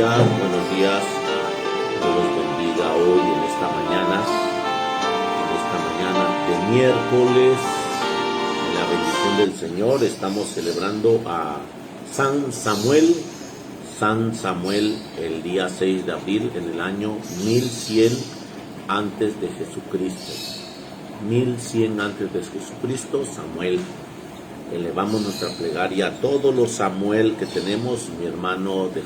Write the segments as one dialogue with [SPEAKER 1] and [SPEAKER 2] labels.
[SPEAKER 1] buenos días. Dios los bendiga hoy en esta mañana de miércoles. En la bendición del Señor estamos celebrando a San Samuel el día 6 de abril en el año 1100 antes de Jesucristo. 1100 antes de Jesucristo, Samuel. Elevamos nuestra plegaria a todos los Samuel que tenemos. Mi hermano de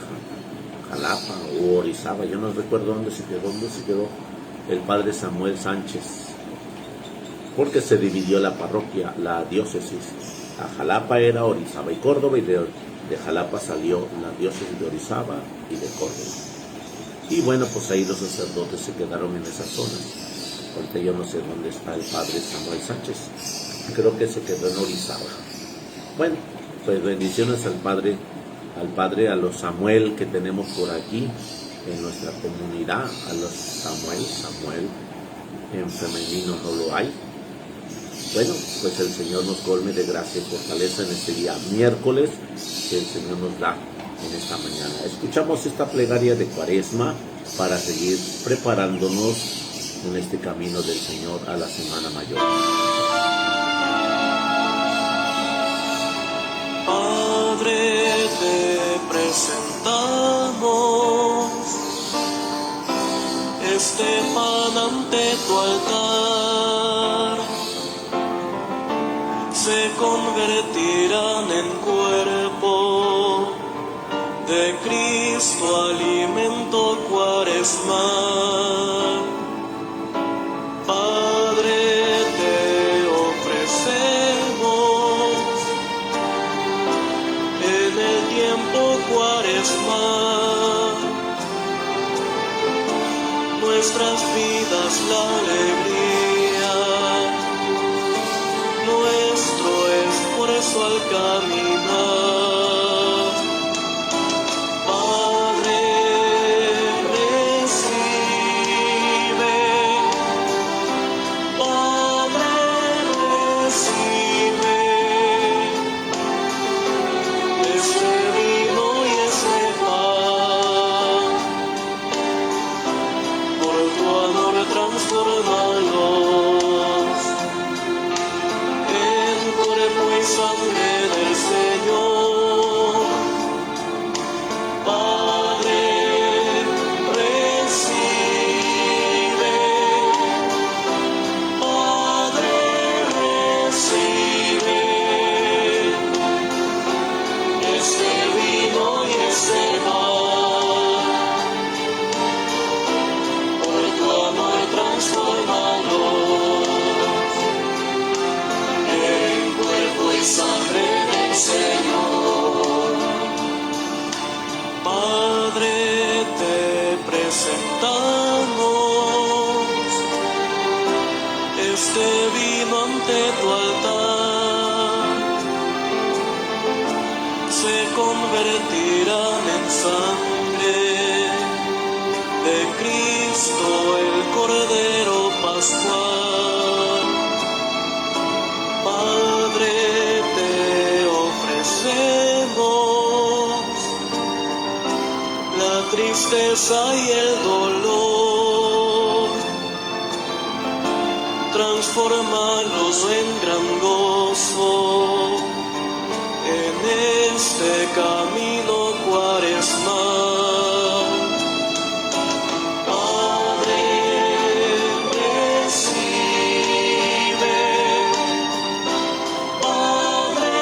[SPEAKER 1] Jalapa o Orizaba, yo no recuerdo dónde se quedó el padre Samuel Sánchez, porque se dividió la parroquia, la diócesis. A Jalapa era Orizaba y Córdoba, y de Jalapa salió la diócesis de Orizaba y de Córdoba. Y bueno, pues ahí los sacerdotes se quedaron en esas zonas. Ahorita yo no sé dónde está el padre Samuel Sánchez, creo que se quedó en Orizaba. Bueno, pues bendiciones al padre, a los Samuel que tenemos por aquí en nuestra comunidad, a los Samuel, en femenino no lo hay. Bueno, pues el Señor nos colme de gracia y fortaleza en este día miércoles que el Señor nos da en esta mañana. Escuchamos esta plegaria de Cuaresma para seguir preparándonos en este camino del Señor a la Semana Mayor.
[SPEAKER 2] Padre, te presentamos este pan ante tu altar. Se convertirán en cuerpo de Cristo, alimento cuaresmal. Padre, te ofrecemos en el tiempo cuaresmal nuestras vidas, la alegría, nuestro esfuerzo al caminar. Padre, recibe, Padre, recibe este vino y este pan. Por tu amor transfórmalos en cuerpo y sangre del Señor. Padre, recibe, Padre, recibe este vino y este pan. Por tu amor transfórmalos en cuerpo y sangre del Señor. Padre, te presentamos este vino ante tu altar. Se convertirán en sangre de Cristo, el Cordero Pascual. Padre, te ofrecemos la tristeza y el dolor. Transfórmalos en gran gozo en este camino cuaresmal. Padre, recibe, Padre,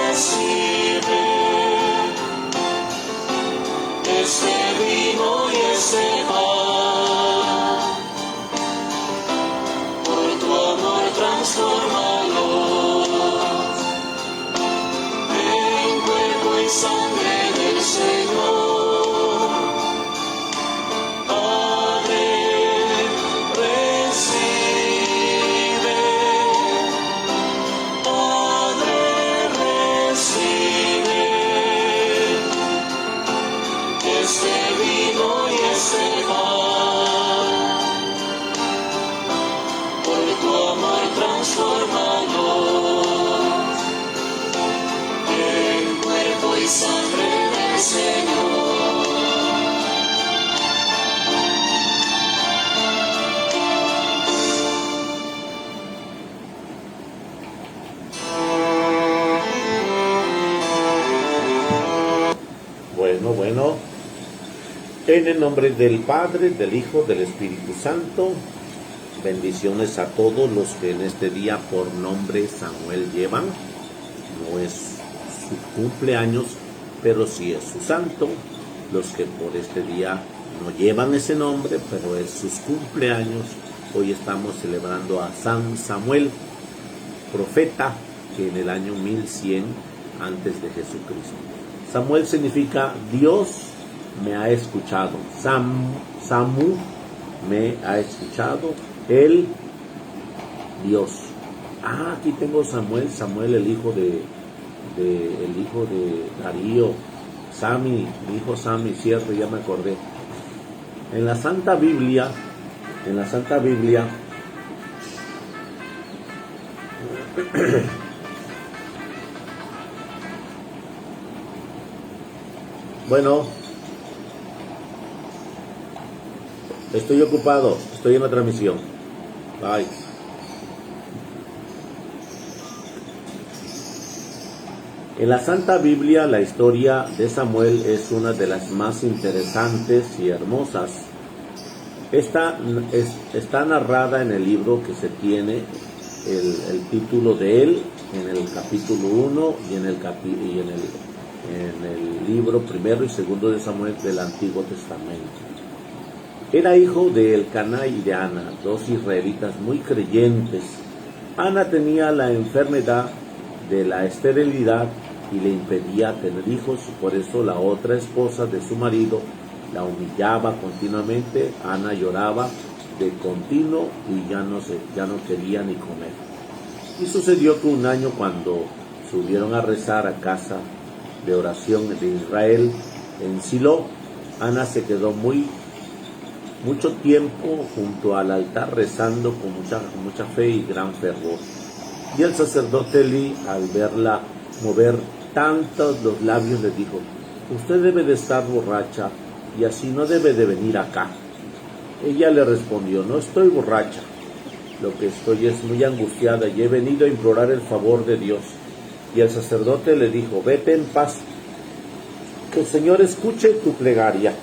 [SPEAKER 2] recibe este vino y este pan. Por tu amor transfórmalos en cuerpo y sangre del Señor.
[SPEAKER 1] Bueno. En el nombre del Padre, del Hijo, del Espíritu Santo. Bendiciones a todos los que en este día por nombre Samuel llevan. No es su cumpleaños, pero sí es su santo. Los que por este día no llevan ese nombre, pero es sus cumpleaños. Hoy estamos celebrando a San Samuel, profeta, que en el año 1100 antes de Jesucristo. Samuel significa Dios me ha escuchado. Samu me ha escuchado. El Dios. Aquí tengo Samuel el hijo de Darío. Sami, mi hijo Sami, cierto, ya me acordé. En la Santa Biblia, bueno, estoy ocupado, estoy en la transmisión. Bye. En la Santa Biblia, la historia de Samuel es una de las más interesantes y hermosas. Está narrada en el libro que se tiene el título de él, en el capítulo 1 y en el libro primero y segundo de Samuel del Antiguo Testamento. Era hijo de Elcaná y de Ana, dos israelitas muy creyentes. Ana tenía la enfermedad de la esterilidad y le impedía tener hijos, y por eso la otra esposa de su marido la humillaba continuamente. Ana lloraba de continuo y ya no quería ni comer. Y sucedió que un año, cuando subieron a rezar a casa de oración de Israel en Silo, Ana se quedó mucho tiempo junto al altar rezando con mucha fe y gran fervor. Y el sacerdote Elí, al verla mover tanto los labios, le dijo: usted debe de estar borracha y así no debe de venir acá. Ella le respondió: no estoy borracha, lo que estoy es muy angustiada y he venido a implorar el favor de Dios. Y el sacerdote le dijo: vete en paz, que el Señor escuche tu plegaria.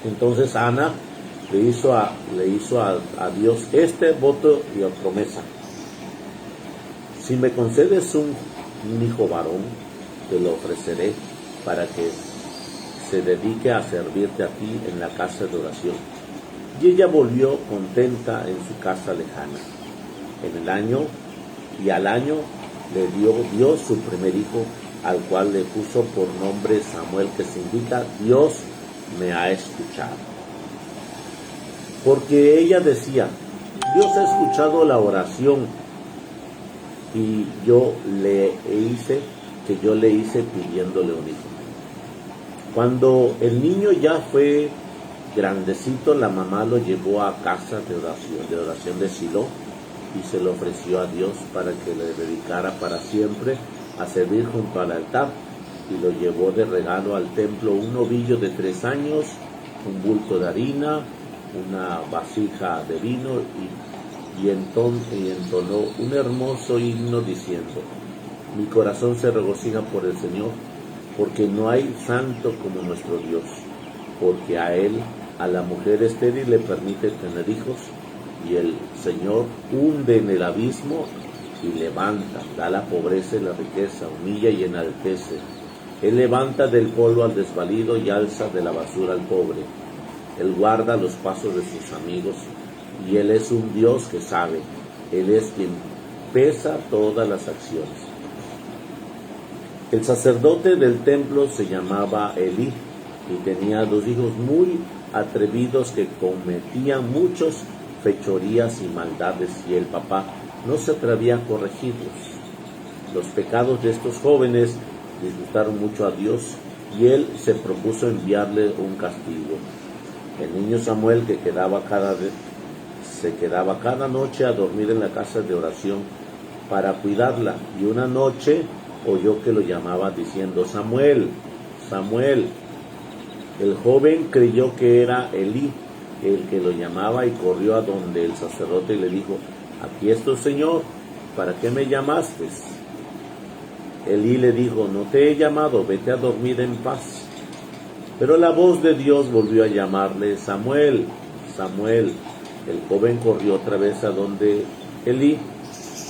[SPEAKER 1] Entonces Ana le hizo a Dios este voto y promesa: si me concedes un hijo varón, te lo ofreceré para que se dedique a servirte a ti en la casa de oración. Y ella volvió contenta en su casa lejana. Al año le dio Dios su primer hijo, al cual le puso por nombre Samuel, que significa Dios me ha escuchado. Porque ella decía: Dios ha escuchado la oración y yo le hice pidiéndole un hijo. Cuando el niño ya fue grandecito, la mamá lo llevó a casa de oración de Silo y se lo ofreció a Dios para que le dedicara para siempre a servir junto al altar, y lo llevó de regalo al templo un novillo de 3 años, un bulto de harina, una vasija de vino, y entonó un hermoso himno diciendo: mi corazón se regocija por el Señor, porque no hay santo como nuestro Dios, porque a la mujer estéril le permite tener hijos, y el Señor hunde en el abismo y levanta, da la pobreza y la riqueza, humilla y enaltece. Él levanta del polvo al desvalido y alza de la basura al pobre. Él guarda los pasos de sus amigos, y Él es un Dios que sabe. Él es quien pesa todas las acciones. El sacerdote del templo se llamaba Elí y tenía 2 hijos muy atrevidos que cometían muchas fechorías y maldades, y el papá no se atrevía a corregirlos. Los pecados de estos jóvenes disgustaron mucho a Dios, y él se propuso enviarle un castigo. El niño Samuel, que se quedaba cada noche a dormir en la casa de oración para cuidarla, y una noche oyó que lo llamaba diciendo: Samuel, Samuel. El joven creyó que era Elí el que lo llamaba y corrió a donde el sacerdote y le dijo: aquí estoy, Señor, ¿para qué me llamaste? Elí le dijo: no te he llamado, vete a dormir en paz. Pero la voz de Dios volvió a llamarle: Samuel, Samuel. El joven corrió otra vez a donde Elí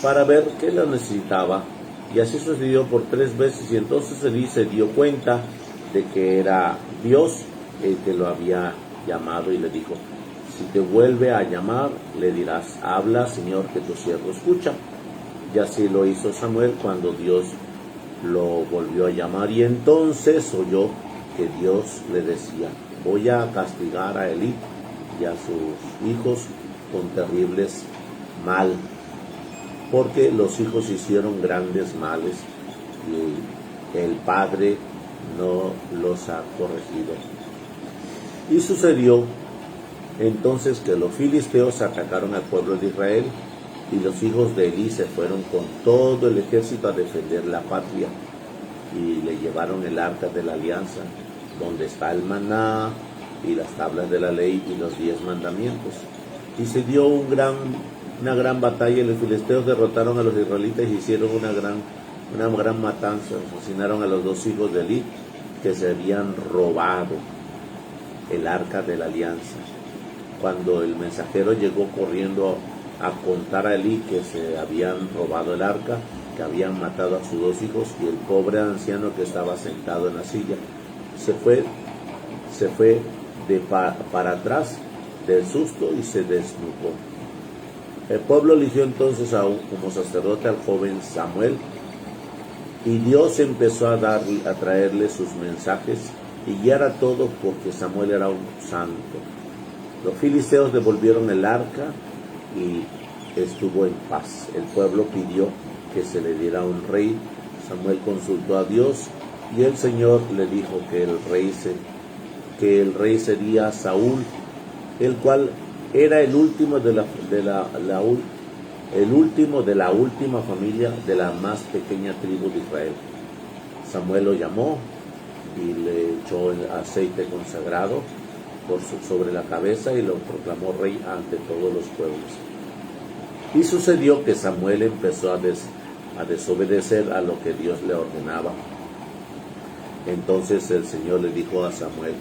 [SPEAKER 1] para ver qué lo necesitaba. Y así sucedió por 3 veces, y entonces Elí se dio cuenta de que era Dios el que lo había llamado, y le dijo: si te vuelve a llamar, le dirás: habla, Señor, que tu siervo escucha. Y así lo hizo Samuel cuando Dios lo volvió a llamar, y entonces oyó que Dios le decía: voy a castigar a Elí y a sus hijos con terribles mal, porque los hijos hicieron grandes males y el padre no los ha corregido. Y sucedió entonces que los filisteos atacaron al pueblo de Israel, y los hijos de Elí se fueron con todo el ejército a defender la patria, y le llevaron el arca de la alianza, donde está el maná y las tablas de la ley y los 10 mandamientos. Y se dio una gran batalla, y los filisteos derrotaron a los israelitas y hicieron una gran matanza. Asesinaron a los 2 hijos de Elí, que se habían robado el arca de la alianza. Cuando el mensajero llegó corriendo a contar a Elí que se habían robado el arca, que habían matado a sus 2 hijos, y el pobre anciano que estaba sentado en la silla se fue para atrás del susto y se desnudó. El pueblo eligió entonces como sacerdote al joven Samuel, y Dios empezó a traerle sus mensajes y guiar a todos, porque Samuel era un santo. Los filisteos devolvieron el arca y estuvo en paz. El pueblo pidió que se le diera un rey. Samuel consultó a Dios, y el Señor le dijo que el rey sería Saúl, el cual era el último de la última familia de la más pequeña tribu de Israel. Samuel lo llamó y le echó el aceite consagrado sobre la cabeza y lo proclamó rey ante todos los pueblos. Y sucedió que Samuel empezó a desobedecer a lo que Dios le ordenaba. Entonces el Señor le dijo a Samuel: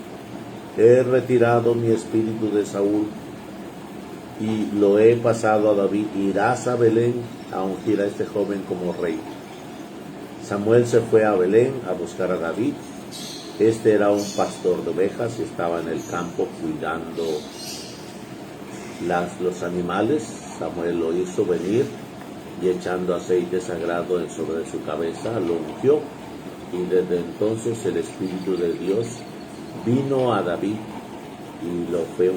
[SPEAKER 1] he retirado mi espíritu de Saúl y lo he pasado a David. Irás a Belén a ungir a este joven como rey. Samuel se fue a Belén a buscar a David. Este era un pastor de ovejas y estaba en el campo cuidando los animales. Samuel lo hizo venir, y echando aceite sagrado sobre su cabeza, lo ungió, y desde entonces el Espíritu de Dios vino a David y lo fue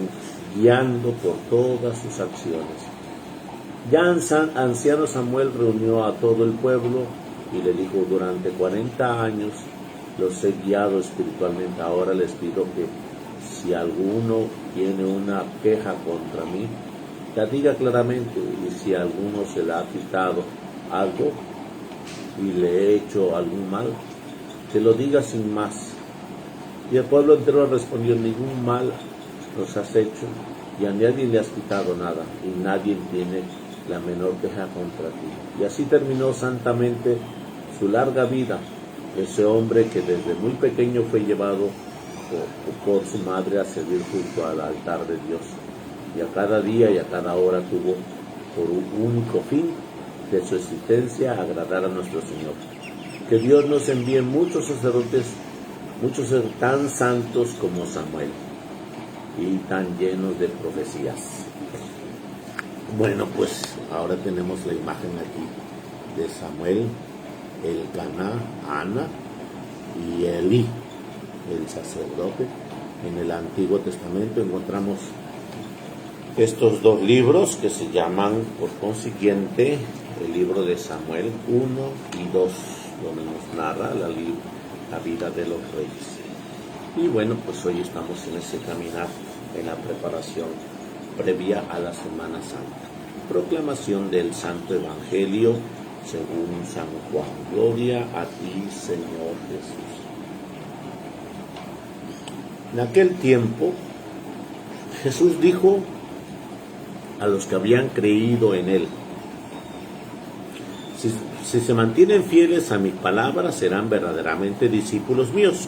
[SPEAKER 1] guiando por todas sus acciones. Ya anciano Samuel reunió a todo el pueblo y le dijo: durante 40 años los he guiado espiritualmente. Ahora les pido que si alguno tiene una queja contra mí, la diga claramente, y si a alguno se le ha quitado algo y le he hecho algún mal, que lo diga sin más. Y el pueblo entero respondió: ningún mal nos has hecho, y a nadie le has quitado nada, y nadie tiene la menor queja contra ti. Y así terminó santamente su larga vida ese hombre que desde muy pequeño fue llevado por su madre a servir junto al altar de Dios, y a cada día y a cada hora tuvo por un único fin de su existencia agradar a nuestro Señor. Que Dios nos envíe muchos sacerdotes, muchos tan santos como Samuel, y tan llenos de profecías. Bueno, pues ahora tenemos la imagen aquí de Samuel, Elcaná, Ana y Elí, el sacerdote. En el Antiguo Testamento encontramos estos 2 libros que se llaman, por consiguiente, el libro de Samuel 1 y 2, donde nos narra la vida de los reyes. Y bueno, pues hoy estamos en ese caminar, en la preparación previa a la Semana Santa. Proclamación del Santo Evangelio según San Juan. Gloria a ti, Señor Jesús. En aquel tiempo, Jesús dijo a los que habían creído en él: si se mantienen fieles a mi palabra, serán verdaderamente discípulos míos.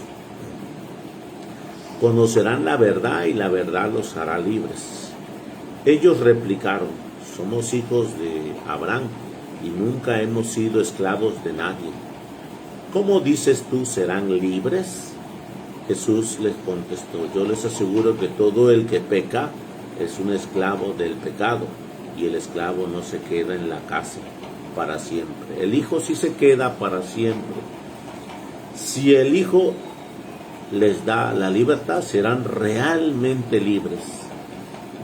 [SPEAKER 1] Conocerán la verdad y la verdad los hará libres. Ellos replicaron: somos hijos de Abraham y nunca hemos sido esclavos de nadie. ¿Cómo dices tú serán libres? Jesús les contestó: yo les aseguro que todo el que peca es un esclavo del pecado, y el esclavo no se queda en la casa para siempre. El Hijo sí se queda para siempre. Si el Hijo les da la libertad, serán realmente libres.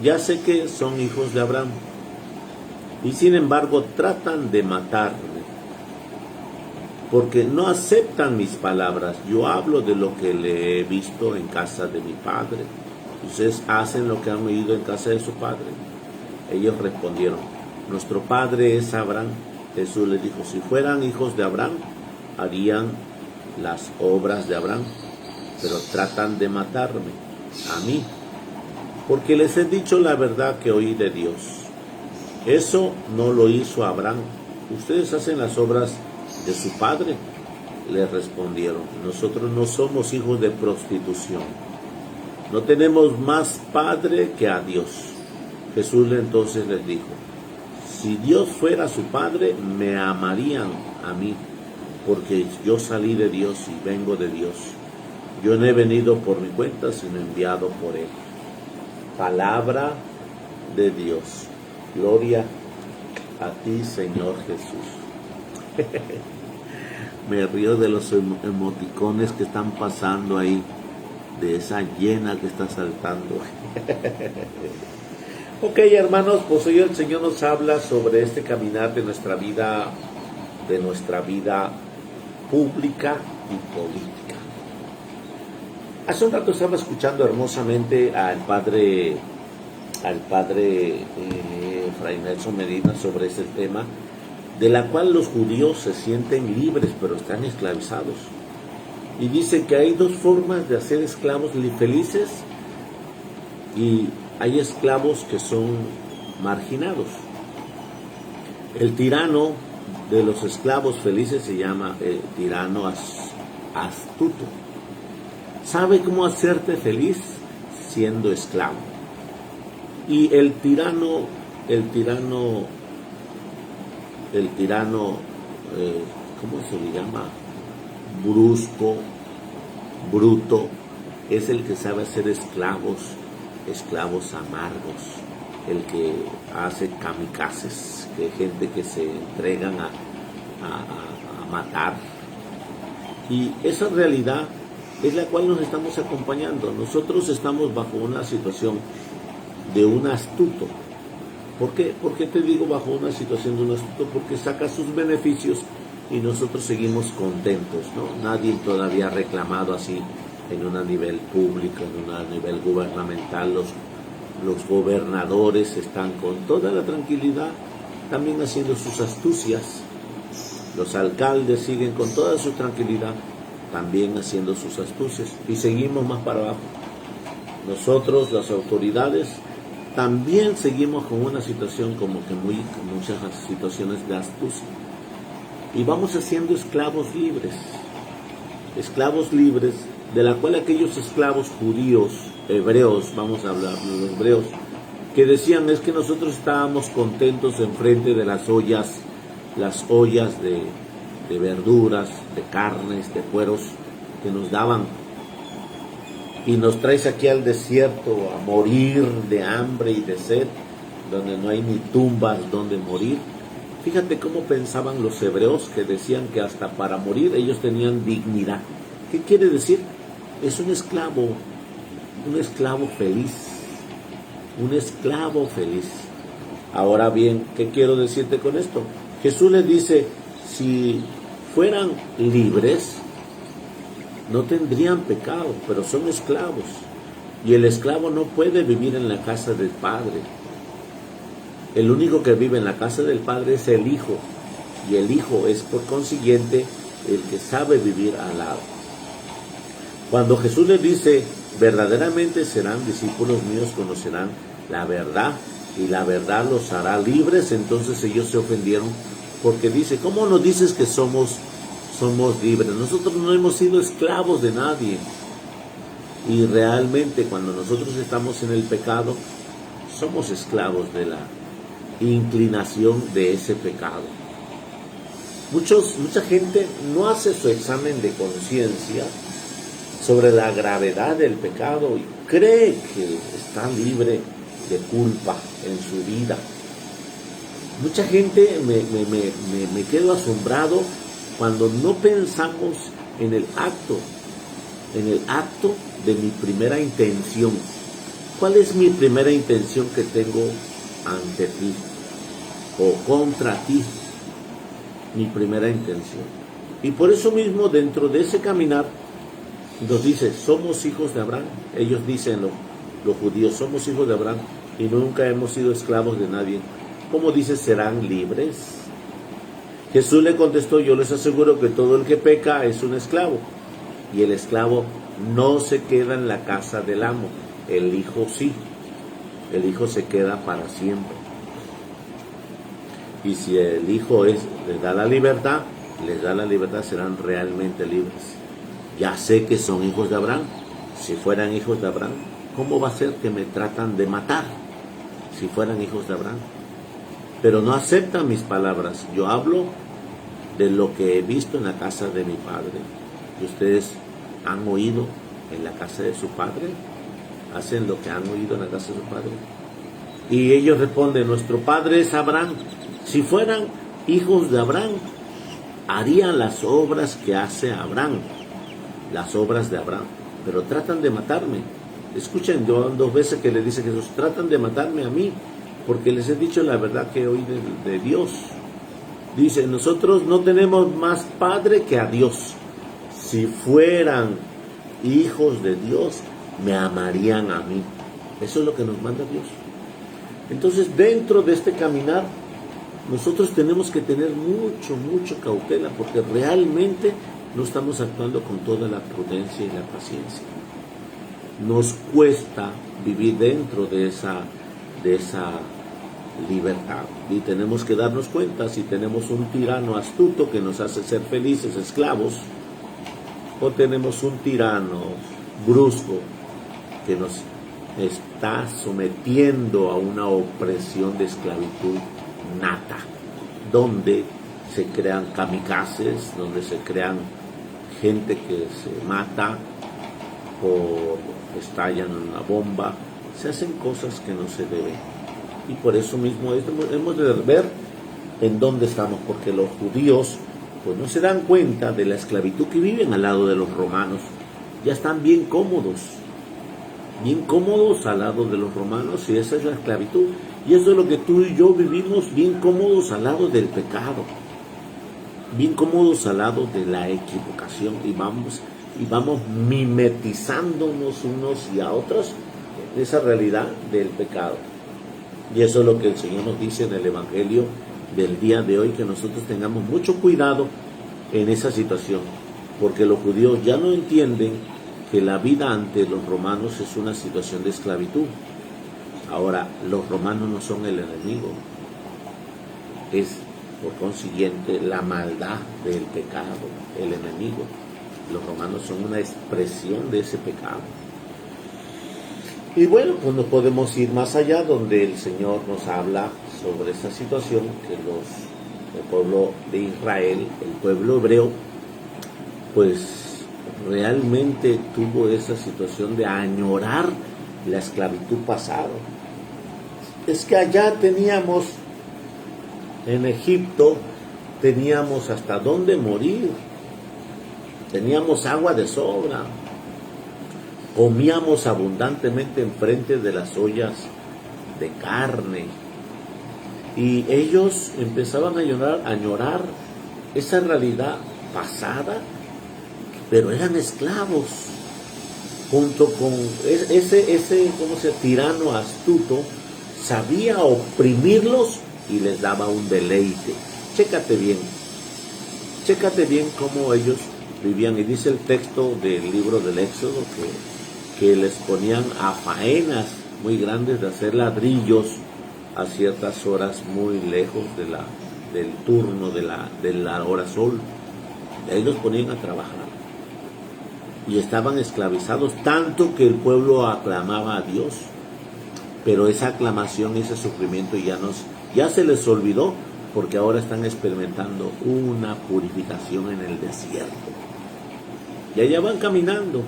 [SPEAKER 1] Ya sé que son hijos de Abraham, y sin embargo tratan de matarme, porque no aceptan mis palabras. Yo hablo de lo que le he visto en casa de mi padre. Ustedes hacen lo que han oído en casa de su padre. Ellos respondieron: nuestro padre es Abraham. Jesús les dijo: si fueran hijos de Abraham, harían las obras de Abraham, pero tratan de matarme a mí, porque les he dicho la verdad que oí de Dios. Eso no lo hizo Abraham. Ustedes hacen las obras de su padre. Le respondieron: nosotros no somos hijos de prostitución. No tenemos más padre que a Dios. Jesús entonces les dijo: si Dios fuera su padre, me amarían a mí, porque yo salí de Dios y vengo de Dios. Yo no he venido por mi cuenta, sino enviado por Él. Palabra de Dios. Gloria a ti, Señor Jesús. Me río de los emoticones que están pasando ahí, de esa hiena que está saltando. Ok, hermanos, pues hoy el Señor nos habla sobre este caminar de nuestra vida pública y política. Hace un rato estaba escuchando hermosamente al padre Fray Nelson Medina sobre ese tema, de la cual los judíos se sienten libres pero están esclavizados. Y dice que hay dos formas de hacer esclavos felices, y hay esclavos que son marginados. El tirano de los esclavos felices se llama el tirano astuto. Sabe cómo hacerte feliz siendo esclavo. Y el tirano, ¿cómo se le llama? Brusco, bruto, es el que sabe hacer esclavos amargos, el que hace kamikazes, que gente que se entregan a matar. Y esa realidad es la cual nos estamos acompañando. Nosotros estamos bajo una situación de un astuto. ¿Por qué? ¿Por qué te digo bajo una situación de un astuto? Porque saca sus beneficios y nosotros seguimos contentos, ¿no? Nadie todavía ha reclamado así en un nivel público, en un nivel gubernamental. Los gobernadores están con toda la tranquilidad también haciendo sus astucias. Los alcaldes siguen con toda su tranquilidad también haciendo sus astucias, y seguimos más para abajo. Nosotros, las autoridades, también seguimos con una situación como que muchas situaciones de astucia, y vamos haciendo esclavos libres, de la cual aquellos esclavos judíos, hebreos, vamos a hablar de los hebreos, que decían: es que nosotros estábamos contentos enfrente de las ollas de verduras, de carnes, de cueros que nos daban, y nos traes aquí al desierto a morir de hambre y de sed, donde no hay ni tumbas donde morir. Fíjate cómo pensaban los hebreos, que decían que hasta para morir ellos tenían dignidad. ¿Qué quiere decir? Es un esclavo feliz, un esclavo feliz. Ahora bien, ¿qué quiero decirte con esto? Jesús les dice: si fueran libres, no tendrían pecado, pero son esclavos. Y el esclavo no puede vivir en la casa del Padre. El único que vive en la casa del Padre es el Hijo. Y el Hijo es, por consiguiente, el que sabe vivir al lado. Cuando Jesús les dice: verdaderamente serán discípulos míos, conocerán la verdad, y la verdad los hará libres, entonces ellos se ofendieron, porque dice: ¿cómo nos dices que somos libres? Nosotros no hemos sido esclavos de nadie. Y realmente cuando nosotros estamos en el pecado, somos esclavos de la inclinación de ese pecado. Mucha gente no hace su examen de conciencia sobre la gravedad del pecado y cree que está libre de culpa en su vida. Mucha gente me quedo asombrado cuando no pensamos en el acto de mi primera intención. ¿Cuál es mi primera intención que tengo ante ti o contra ti? Mi primera intención. Y por eso mismo, dentro de ese caminar, nos dice, somos hijos de Abraham. Ellos dicen, los judíos, somos hijos de Abraham y nunca hemos sido esclavos de nadie. ¿Cómo dice, serán libres? Jesús le contestó, yo les aseguro que todo el que peca es un esclavo. Y el esclavo no se queda en la casa del amo. El hijo sí. El hijo se queda para siempre. Y si el hijo les da la libertad, serán realmente libres. Ya sé que son hijos de Abraham. Si fueran hijos de Abraham, ¿cómo va a ser que me tratan de matar? Si fueran hijos de Abraham. Pero no aceptan mis palabras. Yo hablo de lo que he visto en la casa de mi padre. ¿Y ustedes han oído en la casa de su padre? ¿Hacen lo que han oído en la casa de su padre? Y ellos responden, nuestro padre es Abraham. Si fueran hijos de Abraham, harían las obras que hace Abraham. Las obras de Abraham. Pero tratan de matarme. Escuchen, dos veces que le dice Jesús, tratan de matarme a mí, porque les he dicho la verdad que oí de Dios. Dice, nosotros no tenemos más padre que a Dios. Si fueran hijos de Dios, me amarían a mí. Eso es lo que nos manda Dios. Entonces, dentro de este caminar, nosotros tenemos que tener mucho cautela, porque realmente no estamos actuando con toda la prudencia y la paciencia. Nos cuesta vivir dentro de esa libertad, y tenemos que darnos cuenta si tenemos un tirano astuto que nos hace ser felices esclavos, o tenemos un tirano brusco que nos está sometiendo a una opresión de esclavitud nata, donde se crean kamikazes, donde se crean gente que se mata o estallan una bomba, se hacen cosas que no se deben. Y por eso mismo hemos de ver en dónde estamos, porque los judíos pues no se dan cuenta de la esclavitud que viven al lado de los romanos. Ya están bien cómodos al lado de los romanos, y esa es la esclavitud. Y eso es lo que tú y yo vivimos, bien cómodos al lado del pecado, bien cómodos al lado de la equivocación, y vamos mimetizándonos unos y a otros en esa realidad del pecado. Y eso es lo que el Señor nos dice en el Evangelio del día de hoy, que nosotros tengamos mucho cuidado en esa situación, porque los judíos ya no entienden que la vida ante los romanos es una situación de esclavitud. Ahora, los romanos no son el enemigo, es por consiguiente la maldad del pecado, el enemigo. Los romanos son una expresión de ese pecado. Y bueno, pues nos podemos ir más allá, donde el Señor nos habla sobre esa situación que el pueblo de Israel, el pueblo hebreo, pues realmente tuvo esa situación de añorar la esclavitud pasada. Es que allá teníamos, en Egipto, teníamos hasta dónde morir, teníamos agua de sobra, comíamos abundantemente enfrente de las ollas de carne, y ellos empezaban a añorar esa realidad pasada, pero eran esclavos, junto con ese tirano astuto, sabía oprimirlos y les daba un deleite. Chécate bien cómo ellos vivían. Y dice el texto del libro del Éxodo que les ponían a faenas muy grandes de hacer ladrillos a ciertas horas muy lejos del turno de la hora sol. Ahí los ponían a trabajar. y estaban esclavizados, tanto que el pueblo aclamaba a Dios. Pero esa aclamación, ese sufrimiento ya se les olvidó, porque ahora están experimentando una purificación en el desierto. Y allá van caminando,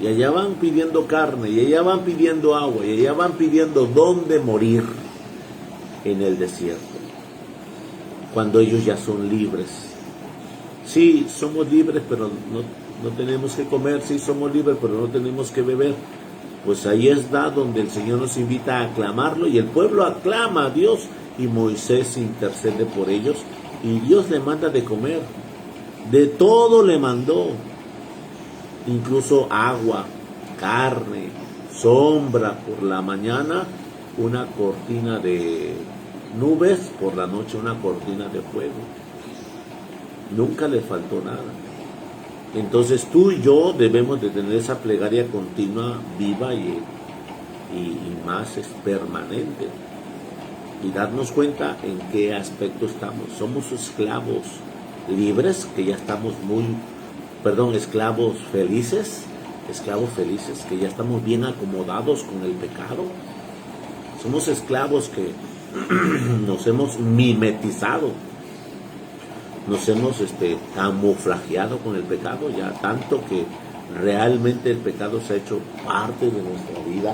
[SPEAKER 1] y allá van pidiendo carne, y allá van pidiendo agua, y allá van pidiendo dónde morir en el desierto, cuando ellos ya son libres. Sí, somos libres, pero no tenemos que comer. Sí, somos libres, pero no tenemos que beber. Pues ahí está donde el Señor nos invita a aclamarlo, y el pueblo aclama a Dios, y Moisés intercede por ellos, y Dios le manda de comer. De todo le mandó, incluso agua, carne, sombra por la mañana, una cortina de nubes, por la noche una cortina de fuego. Nunca le faltó nada. Entonces tú y yo debemos de tener esa plegaria continua, viva y más permanente, y darnos cuenta en qué aspecto estamos. Somos esclavos libres, que ya estamos esclavos felices, que ya estamos bien acomodados con el pecado. Somos esclavos que nos hemos mimetizado, nos hemos camuflajeado con el pecado, ya tanto que realmente el pecado se ha hecho parte de nuestra vida,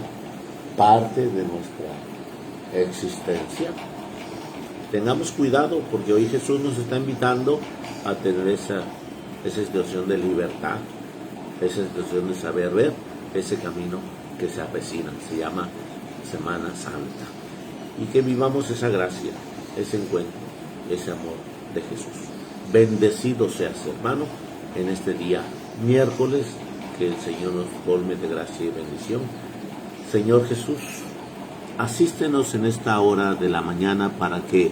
[SPEAKER 1] parte de nuestra existencia. Tengamos cuidado, porque hoy Jesús nos está invitando a tener esa situación de libertad, esa situación de saber ver ese camino que se avecina, se llama Semana Santa, y que vivamos esa gracia, ese encuentro, ese amor de Jesús. Bendecido seas, hermano, en este día miércoles, que el Señor nos colme de gracia y bendición. Señor Jesús, asístenos en esta hora de la mañana para que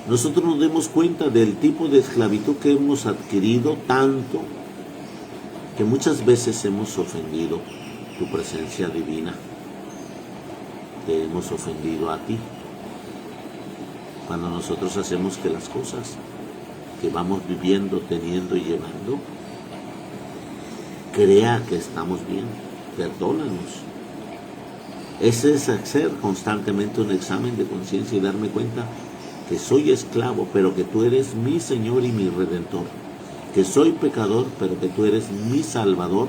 [SPEAKER 1] nosotros nos demos cuenta del tipo de esclavitud que hemos adquirido, tanto que muchas veces hemos ofendido tu presencia divina, te hemos ofendido a ti, cuando nosotros hacemos que las cosas que vamos viviendo, teniendo y llevando, crea que estamos bien. Perdónanos. Ese es hacer constantemente un examen de conciencia y darme cuenta que soy esclavo, pero que tú eres mi Señor y mi Redentor. Que soy pecador, pero que tú eres mi Salvador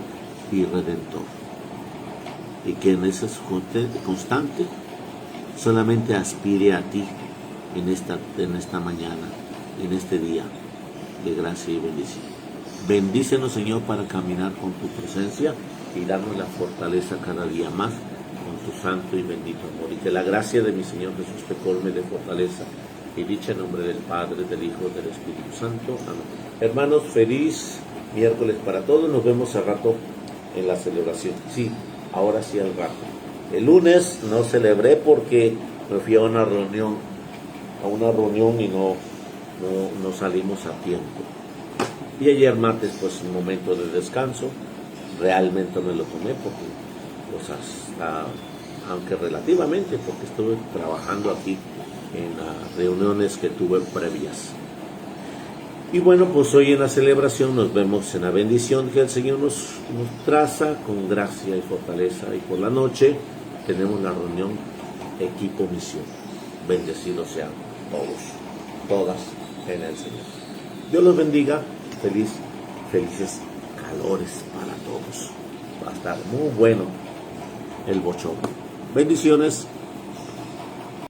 [SPEAKER 1] y Redentor. Y que en ese constante solamente aspire a ti en esta mañana, en este día de gracia y bendición. Bendícenos, Señor, para caminar con tu presencia y darnos la fortaleza cada día más con tu santo y bendito amor. Y que la gracia de mi Señor Jesús te colme de fortaleza y dicha en nombre del Padre, del Hijo, del Espíritu Santo. Amén. Hermanos, feliz miércoles para todos. Nos vemos al rato en la celebración. Sí, ahora sí al rato. El lunes no celebré porque me fui a una reunión y no salimos a tiempo. Y ayer martes, pues un momento de descanso, realmente me lo tomé porque, pues aunque relativamente, porque estuve trabajando aquí en las reuniones que tuve previas. Y bueno, pues hoy en la celebración nos vemos en la bendición que el Señor nos traza con gracia y fortaleza. Y por la noche tenemos la reunión Equipo Misión. Bendecidos sean todas en el Señor. Dios los bendiga. Felices calores para todos. Va a estar muy bueno el bochorno. Bendiciones.